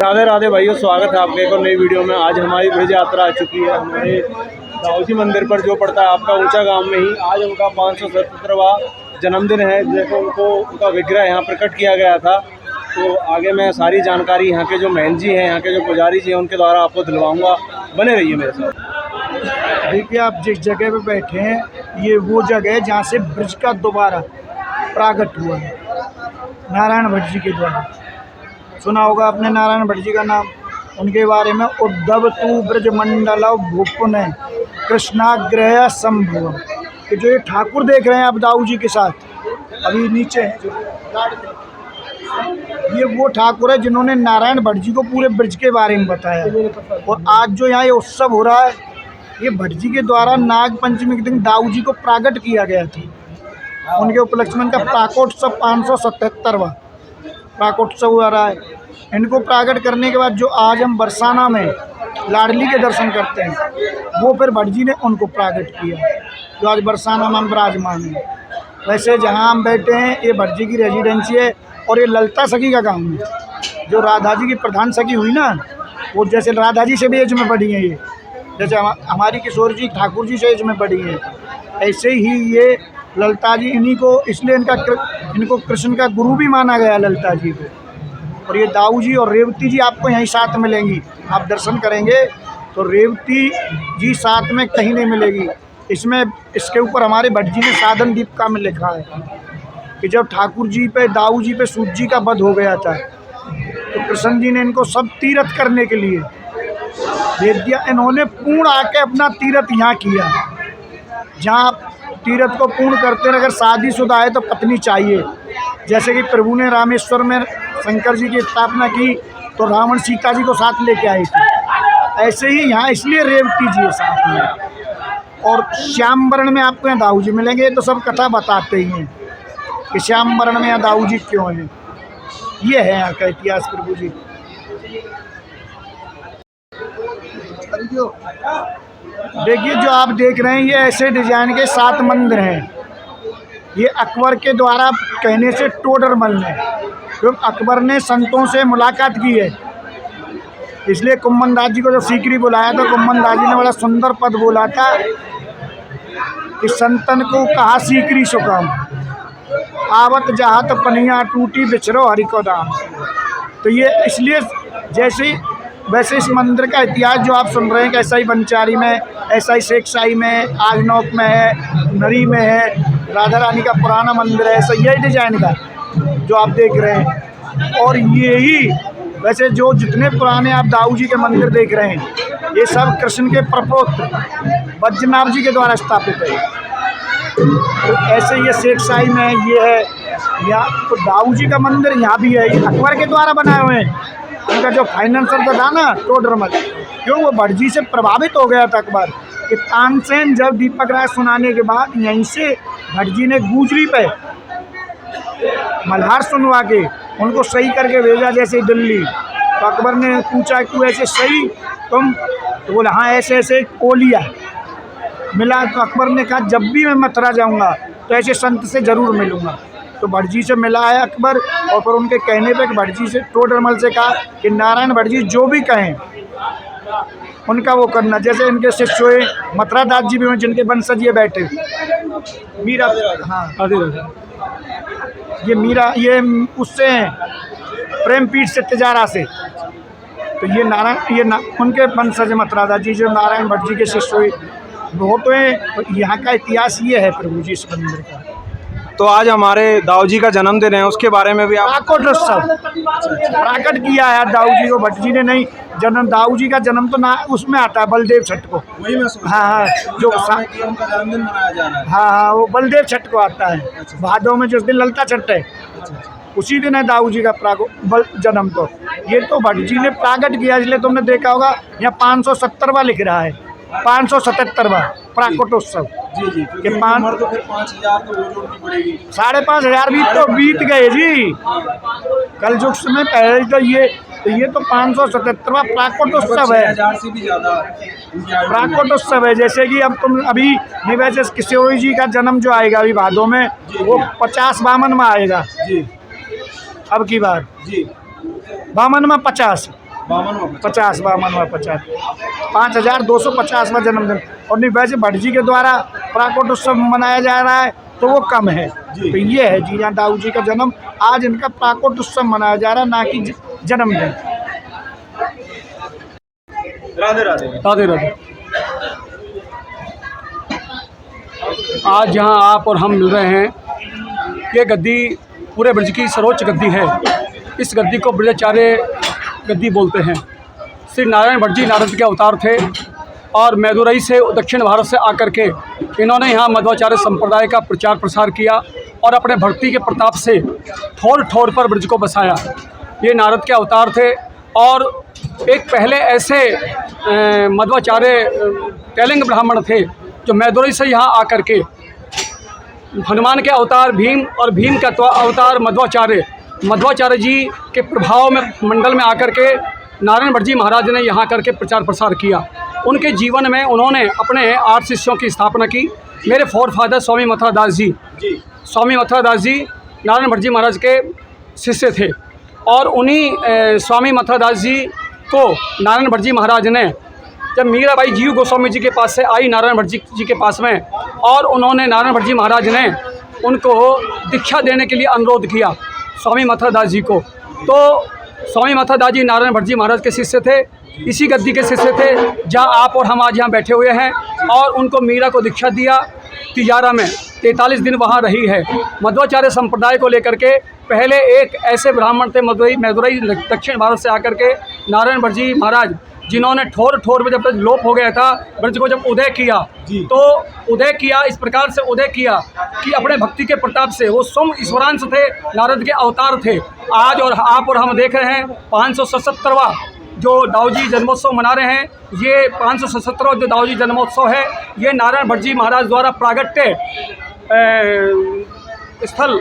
राधे राधे भाइयों, स्वागत है आपके एक और नई वीडियो में। आज हमारी ब्रज यात्रा आ चुकी है हमारे दाऊजी मंदिर पर, जो पड़ता है आपका ऊंचा गांव में ही। आज उनका 577वां जन्मदिन है, जैसे उनका विग्रह यहाँ प्रकट किया गया था। तो आगे मैं सारी जानकारी यहाँ के जो महंत जी हैं, यहाँ के जो पुजारी जी हैं, उनके द्वारा आपको दिलवाऊँगा। बने रहिए मेरे साथ। देखिए, आप जिस जगह पे बैठे हैं, ये वो जगह है जहाँ से ब्रज का दोबारा प्रागट हुआ है, नारायण भट्ट जी के द्वारा। सुना होगा आपने नारायण भट्ट जी का नाम। उनके बारे में उद्धव तू ब्रज मंडल भूपुन कृष्णाग्रह संभव, कि जो ये ठाकुर देख रहे हैं आप दाऊ जी के साथ अभी नीचे हैं, ये वो ठाकुर है जिन्होंने नारायण भट्ट जी को पूरे ब्रज के बारे में बताया। और आज जो यहाँ ये उत्सव हो रहा है, ये भट्ट जी के द्वारा नाग पंचमी के दिन दाऊ जी को प्रागट किया गया था। उनके उपलक्ष्य में का प्राकोत्सव 577वां प्राकोत्सव हो रहा है। इनको प्रागट करने के बाद जो आज हम बरसाना में लाडली के दर्शन करते हैं, वो फिर भट्ट जी ने उनको प्रागट किया, जो आज बरसाना में हम विराजमान हैं। वैसे जहाँ हम बैठे हैं, ये भट्ट जी की रेजिडेंसी है और ये ललता सखी का गाँव है। जो राधा जी की प्रधान सखी हुई ना, वो जैसे राधा जी से भी एज में बढ़ी है, ये जैसे हमारी किशोर जी ठाकुर जी से एज में बढ़ी है, ऐसे ही ये ललता जी, इन्हीं को इसलिए इनको कृष्ण का गुरु भी माना गया ललता जी को। और ये दाऊ जी और रेवती जी आपको यहीं साथ मिलेंगी। आप दर्शन करेंगे तो रेवती जी साथ में कहीं नहीं मिलेगी। इसमें इसके ऊपर हमारे भट्ट जी ने साधन दीपिका में लिखा है कि जब ठाकुर जी पे दाऊ जी पे सूत जी का वध हो गया था, तो कृष्ण जी ने इनको सब तीर्थ करने के लिए भेज दिया। इन्होंने पूर्ण आके अपना तीर्थ यहाँ किया। जहाँ तीर्थ को पूर्ण करते हैं, अगर शादीशुदा है तो पत्नी चाहिए। जैसे कि प्रभु ने रामेश्वर में शंकर जी की स्थापना की तो रावण सीता जी को साथ लेके आए थे, ऐसे ही यहाँ इसलिए रेवती जी है साथ में। और श्याम वर्ण में आपको यहाँ दाऊ जी मिलेंगे, तो सब कथा बताते ही हैं कि श्याम वर्ण में यहाँ दाऊ जी क्यों हैं। ये है यहाँ का इतिहास प्रभु जी। देखिए, जो आप देख रहे हैं, ये ऐसे डिजाइन के 7 मंदिर हैं। ये अकबर के द्वारा कहने से टोडरमल ने, क्योंकि अकबर ने संतों से मुलाकात की है, इसलिए कुम्मन दास जी को जब सीकरी बुलाया तो कुम्मन दास जी ने बड़ा सुंदर पद बोला था कि संतन को कहा सीकरी सुकम, आवत जाहत पनिया टूटी बिछरो हरि को दाम। तो ये इसलिए जैसे वैसे इस मंदिर का इतिहास जो आप सुन रहे हैं, ऐसा ही बनचारी में, ऐसा ही शेखशाही में, आजनौक में है, नरी में है, राधा रानी का पुराना मंदिर है, ऐसा यही डिजाइन का जो आप देख रहे हैं। और यही वैसे जो जितने पुराने आप दाऊ जी के मंदिर देख रहे हैं, ये सब कृष्ण के प्रपौत्र बद्रीनाथ जी के द्वारा स्थापित है। तो ऐसे ये शेखशाही में ये है, यहाँ तो दाऊ जी का मंदिर यहाँ भी है। ये अकबर के द्वारा बनाए हुए हैं। उनका जो फाइनेंसर था ना टोडरमल, क्यों वो भट्ट जी से प्रभावित हो गया था अकबर कि तानसेन जब दीपक राय सुनाने के बाद यहीं से भट्ट जी ने गुजरी पे मल्हार सुनवा के उनको सही करके भेजा, जैसे दिल्ली। तो अकबर ने पूछा कि ऐसे सही तुम, तो बोला हाँ ऐसे ऐसे ओलिया मिला। तो अकबर ने कहा जब भी मैं मथुरा जाऊँगा तो ऐसे संत से ज़रूर मिलूँगा। तो भट्ट जी से मिला है अकबर, और फिर उनके कहने पे भट्ट जी से टोडरमल से कहा कि नारायण भट्ट जी जो भी कहें उनका वो करना। जैसे इनके शिष्य हुए मथुरा दास जी भी हुए, जिनके वंशज ये बैठे मीरा, हाँ ये मीरा, ये उससे प्रेमपीठ से तिजारा से। तो ये नारायण उनके वंशज मथुरा दास जी जो नारायण भट्ट जी के शिष्य हुए बहुत हुए। तो यहाँ का इतिहास ये है प्रभु जी इस मंदिर का। तो आज हमारे दाऊ जी का जन्मदिन है, उसके बारे में भी आप प्राकोटोत्सव प्राकट किया है दाऊ जी को। भट्ट जी ने नहीं जन्म, दाऊ जी का जन्म तो ना उसमें आता है बलदेव छठ को। वही मैं हाँ, जो उनका जन्मदिन मनाया जा रहा है। हाँ, वो बलदेव छठ को आता है। भादों में जिस दिन ललता छठ है, उसी दिन है दाऊ जी का जन्म। तो ये तो भट्ट जी ने प्रागट किया, इसलिए तुमने देखा होगा यहाँ 570वां लिख रहा है, 577वां प्राकोटोत्सव जी। कि 5,000 तो फिर 5,000 तो वो जोड़नी पड़ेगी। 5,500 भी तो बीत गए जी, कल युग में पहले तो ये तो 577वां प्राकोटोत्सव है। 6,000 से भी ज़्यादा प्राकोटोत्सव है। जैसे कि अब तुम अभी वैसे किशोरी जी का जन्म जो आएगा अभी भादों में, वो 50-52 में आएगा जी। अब की बार जी 52 में 50, 52वां 5250वां जन्मदिन। और नहीं वैसे भट्ट जी के द्वारा प्राकट उत्सव मनाया जा रहा है तो वो कम है। तो ये है जी, यहाँ दाऊ जी का जन्म, आज इनका प्राकट उत्सव मनाया जा रहा है, ना कि जन्मदिन। राधे राधे। राधे राधे। आज जहां आप और हम मिल रहे हैं, ये गद्दी पूरे ब्रज की सर्वोच्च गद्दी है। इस गद्दी को ब्रजाचार्य गद्दी बोलते हैं। श्री नारायण भट्ट जी नारद के अवतार थे और मैदुरई से दक्षिण भारत से आकर के इन्होंने यहाँ मध्वाचार्य संप्रदाय का प्रचार प्रसार किया और अपने भक्ति के प्रताप से ठोर ठोर पर ब्रज को बसाया। ये नारद के अवतार थे और एक पहले ऐसे मध्वाचार्य तेलंग ब्राह्मण थे जो मैदुरई से यहाँ आकर के हनुमान के अवतार भीम और भीम का अवतार मध्वाचार्य जी के प्रभाव में मंडल में आकर के नारायण भट्ट जी महाराज ने यहाँ करके प्रचार प्रसार किया। उनके जीवन में उन्होंने अपने 8 शिष्यों की स्थापना की। मेरे फोर फादर स्वामी मथुरादास जी नारायण भट्ट जी महाराज के शिष्य थे और उन्हीं स्वामी मथुरादास जी को नारायण भट्ट जी महाराज ने, जब मीराबाई जीव गोस्वामी जी के पास से आई नारायण भट्ट जी के पास में, और उन्होंने नारायण भट्ट जी महाराज ने उनको दीक्षा देने के लिए अनुरोध किया स्वामी मथुरादास जी को। तो स्वामी मथुरादास जी नारायण भट्ट जी महाराज के शिष्य थे, इसी गद्दी के शिष्य थे जहां आप और हम आज यहाँ बैठे हुए हैं। और उनको मीरा को दीक्षा दिया, तिजारा में 43 दिन वहाँ रही है। मध्वाचार्य संप्रदाय को लेकर के पहले एक ऐसे ब्राह्मण थे मैदुरई दक्षिण भारत से आकर के नारायण भट्ट जी महाराज, जिन्होंने ठोर ठोर में जब तक लोप हो गया था ब्रज को जब उदय किया, तो उदय किया इस प्रकार से उदय किया कि अपने भक्ति के प्रताप से वो स्वयं ईश्वरांश थे, नारद के अवतार थे। आज और आप और हम देख रहे हैं 577वां जो दाऊजी जन्मोत्सव मना रहे हैं। ये 577वां जो दाऊजी जन्मोत्सव है, ये नारायण भट्ट जी महाराज द्वारा प्रागट्य स्थल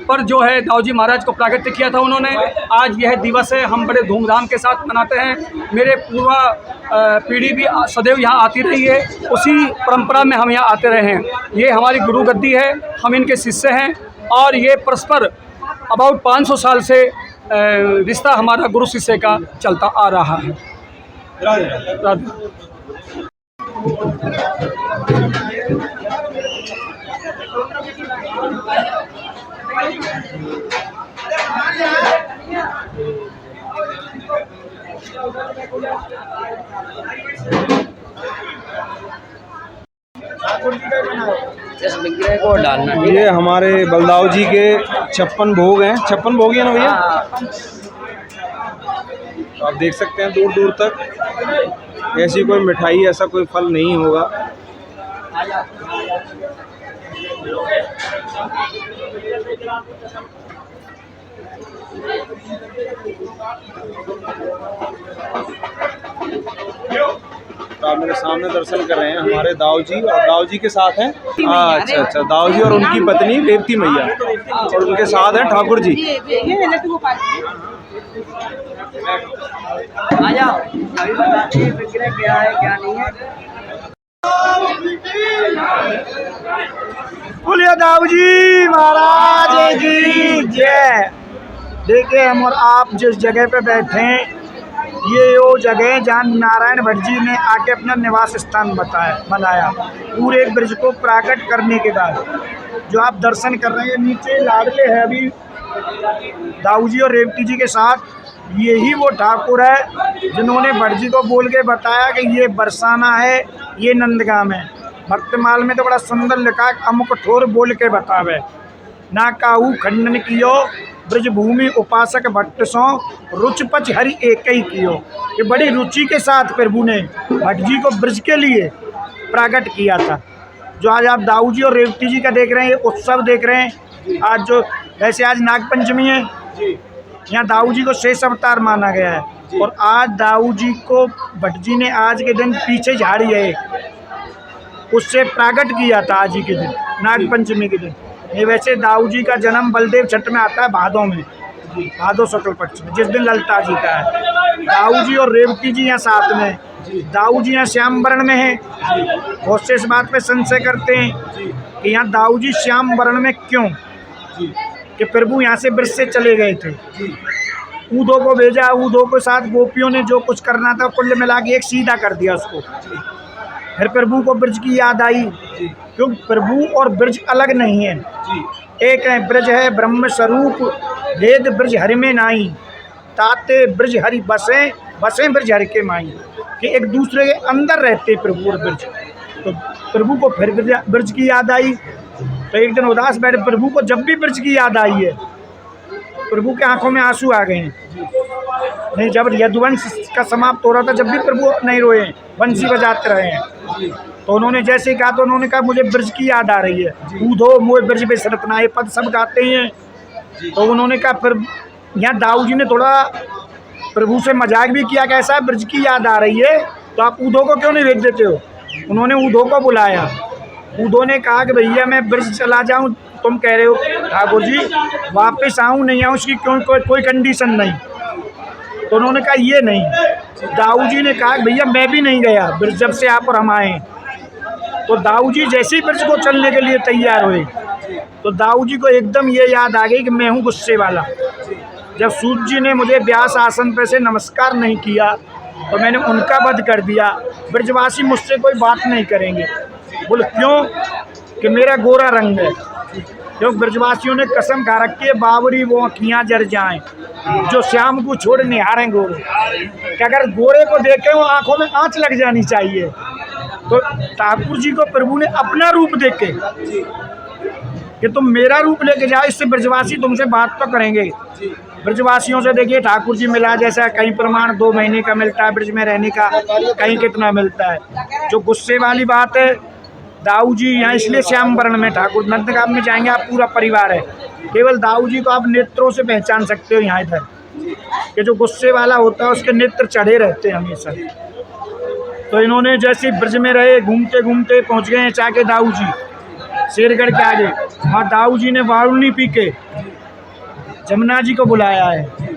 पर जो है दाऊजी महाराज को प्रागट्य किया था उन्होंने। आज यह दिवस है, हम बड़े धूमधाम के साथ मनाते हैं। मेरे पूर्वा पीढ़ी भी सदैव यहाँ आती रही है, उसी परंपरा में हम यहाँ आते रहे हैं। ये हमारी गुरु गद्दी है, हम इनके शिष्य हैं और ये परस्पर अबाउट 500 साल से रिश्ता हमारा गुरु शिष्य का चलता आ रहा है। राधे। को डालना। ये हमारे बलदाऊ जी के 56 भोग हैं। 56 भोग है ना भैया? तो आप देख सकते हैं दूर दूर तक ऐसी कोई मिठाई, ऐसा कोई फल नहीं होगा। तो आप मेरे सामने दर्शन कर रहे हैं हमारे दाऊ जी, और दाऊ जी के साथ हैं अच्छा दाऊ जी और उनकी पत्नी रेवती मैया, और उनके साथ हैं ठाकुर जी। आ जाओ, अभी बताते हैं विग्रह क्या है क्या नहीं है। बोलिए दाऊ जी महाराज की जय। देखिए हम और आप जिस जगह पे बैठे हैं, ये वो जगह है जहाँ नारायण भट्ट जी ने आके अपना निवास स्थान बनाया पूरे ब्रज को प्राकट करने के बाद। जो आप दर्शन कर रहे हैं नीचे लाडले है अभी दाऊ जी और रेवती जी के साथ, यही वो ठाकुर है जिन्होंने भट्ट जी को बोल के बताया कि ये बरसाना है, ये नंदगाम है। भक्तमाल में तो बड़ा सुंदर लिखा, अमुक ठोर बोल के बतावे, ना काहू खंडन कियो ब्रज भूमि उपासक भट्ट सो रुच पच हरि एक ही कियो। ये बड़ी रुचि के साथ प्रभु ने भट्ट जी को ब्रज के लिए प्राकट किया था। जो आज आप दाऊ जी और रेवती जी का देख रहे हैं, ये उत्सव देख रहे हैं। आज जो वैसे आज नागपंचमी है, यहाँ दाऊ जी को शेष अवतार माना गया है, और आज दाऊ जी को भट्ट जी ने आज के दिन पीछे झाड़ी है उससे प्राकट किया था आज ही के दिन, नागपंचमी के दिन। ये वैसे दाऊ जी का जन्म बलदेव छठ में आता है, भादों में, भादो शुक्ल पक्ष में, जिस दिन ललता जी का है। दाऊ जी और रेवती जी यहाँ साथ में, दाऊ जी यहाँ श्याम वर्ण में है। बहुत से इस बात पे संशय करते हैं कि यहाँ दाऊ जी श्याम वर्ण में क्यों, कि प्रभु यहाँ से ब्रज से चले गए थे, ऊधो को भेजा, ऊधो के साथ गोपियों ने जो कुछ करना था कुल मिला के एक सीधा कर दिया उसको। फिर प्रभु को ब्रज की याद आई, क्योंकि प्रभु और ब्रज अलग नहीं है, एक है ब्रज है ब्रह्म स्वरूप, वेद ब्रज हरि में नाई, ताते ब्रज हरि बसे, बसे ब्रज हरि के माई, कि एक दूसरे के अंदर रहते प्रभु और ब्रज। तो प्रभु को फिर ब्रज की याद आई, तो एक दिन उदास बैठे, प्रभु को जब भी ब्रज की याद आई है प्रभु के आंखों में आंसू आ गए हैं। नहीं, जब यदुवंश का समाप्त हो रहा था जब भी प्रभु नहीं रोए, बंसी बजाते रहे हैं। तो उन्होंने जैसे ही कहा तो उन्होंने कहा मुझे ब्रज की याद आ रही है, ऊधो मोह ब्रज पे सरतना, ये पद सब गाते हैं। तो उन्होंने कहा, फिर यहाँ दाऊ जी ने थोड़ा प्रभु से मजाक भी किया, कैसा ब्रज की याद आ रही है तो आप ऊधो को क्यों नहीं भेज देते हो। उन्होंने ऊधो को बुलाया, ऊधो ने कहा कि भैया मैं ब्रज चला जाऊं, तुम कह रहे हो ठाकुर जी वापस आऊं नहीं आऊं उसकी क्यों कोई कंडीशन नहीं। तो उन्होंने कहा ये नहीं। दाऊ जी ने कहा भैया मैं भी नहीं गया ब्रज जब से आप और हम आए। तो दाऊ जी जैसे ही ब्रज को चलने के लिए तैयार हुए तो दाऊ जी को एकदम ये याद आ गई कि मैं हूँ गुस्से वाला। जब सूत जी ने मुझे व्यास आसन पे से नमस्कार नहीं किया तो मैंने उनका वध कर दिया, ब्रजवासी मुझसे कोई बात नहीं करेंगे। बोले क्यों? कि मेरा गोरा रंग है। क्योंकि ब्रजवासियों ने कसम खा रखी है बावरी वो अखियाँ जर जाएं जो श्याम को छोड़ निहारें गोरे, कि अगर गोरे को देखें वो आंखों में आंच लग जानी चाहिए। तो ठाकुर जी को प्रभु ने अपना रूप देखे कि तुम मेरा रूप लेके जाओ, इससे ब्रजवासी तुमसे बात तो करेंगे। ब्रजवासियों से देखिए ठाकुर जी मिला जैसा कहीं प्रमाण 2 महीने का मिलता है ब्रज में रहने का, कहीं कितना मिलता है। जो गुस्से वाली बात है, दाऊ जी यहाँ इसलिए श्याम वर्ण में, ठाकुर नंदगांव में जाएंगे आप पूरा परिवार है, केवल दाऊ जी को आप नेत्रों से पहचान सकते हो। यहाँ इधर कि जो गुस्से वाला होता है उसके नेत्र चढ़े रहते हैं हमेशा। तो इन्होंने जैसे ब्रज में रहे, घूमते घूमते पहुँच गए चाके दाऊ जी शेरगढ़ के आगे। वहाँ दाऊ जी ने वारुणी पी के जमुना जी को बुलाया है।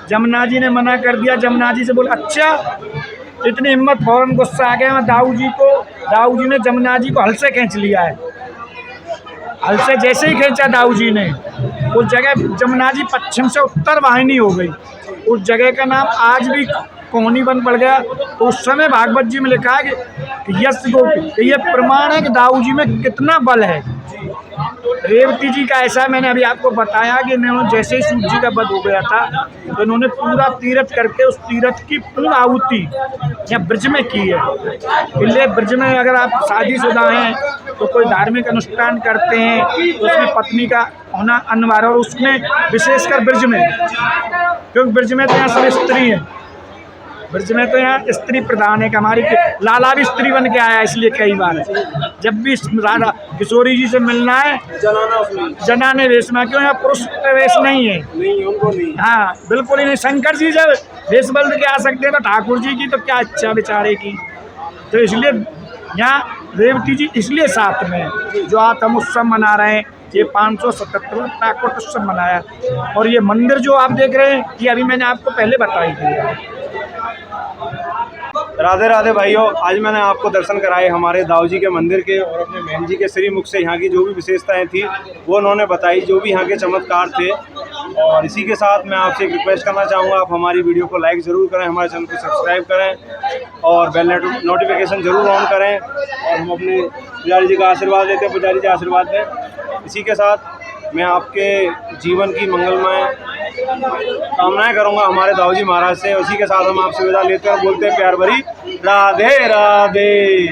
जमुना जी ने मना कर दिया। जमुना जी से बोला अच्छा, इतनी हिम्मत, फौरन गुस्सा आ गया दाऊ जी को। दाऊ जी ने जमुना जी को हल से खींच लिया है। हल से जैसे ही खींचा दाऊ जी ने, उस जगह जमुना जी पश्चिम से उत्तर वाहिनी हो गई। उस जगह का नाम आज भी कोहनी बन पड़ गया। तो उस समय भागवत जी में लिखा है कि यश गोपी, ये प्रमाण है कि दाऊ जी में कितना बल है। रेवती जी का ऐसा मैंने अभी आपको बताया कि इन्होंने जैसे ही सूत जी का वध हो गया था तो इन्होंने पूरा तीर्थ करके उस तीर्थ की पूर्ण आहुति यहाँ ब्रज में की है। इसलिए ब्रज में अगर आप शादीशुदा हैं तो कोई धार्मिक अनुष्ठान करते हैं तो उसमें पत्नी का होना अनिवार्य, और उसमें विशेषकर ब्रज में, क्योंकि ब्रज में तो यहाँ सब स्त्री है। ब्रज में तो यहाँ स्त्री प्रधान है कि हमारी लाला भी स्त्री बन के आया, इसलिए कई बार जब भी राधा किशोरी जी से मिलना है जनाने वेश में, क्यों यहाँ पुरुष वेश नहीं है। हाँ बिल्कुल ही नहीं। शंकर जी जब वेश बदल के आ सकते हैं तो ठाकुर जी की तो क्या इच्छा बेचारे की। तो इसलिए यहाँ रेवती जी इसलिए साथ में जो आज हम उत्सव मना रहे हैं, ये 577वां प्राकट उत्सव मनाया। और ये मंदिर जो आप देख रहे हैं ये अभी मैंने आपको पहले बताई थी। राधे राधे भाइयों, आज मैंने आपको दर्शन कराए हमारे दाऊ जी के मंदिर के, और अपने बहन जी के श्रीमुख से यहाँ की जो भी विशेषताएं थी वो उन्होंने बताई, जो भी यहाँ के चमत्कार थे। और इसी के साथ मैं आपसे एक रिक्वेस्ट करना चाहूँगा, आप हमारी वीडियो को लाइक ज़रूर करें, हमारे चैनल को सब्सक्राइब करें और बेल नोटिफिकेशन ज़रूर ऑन करें। और हम अपने पुजारी जी का आशीर्वाद लेते हैं, पुजारी जी आशीर्वाद दें। इसी के साथ मैं आपके जीवन की मंगलमय कामनाएं करूंगा हमारे दाऊ जी महाराज से। उसी के साथ हम आपसे विदा लेते हैं और बोलते हैं प्यार भरी राधे राधे।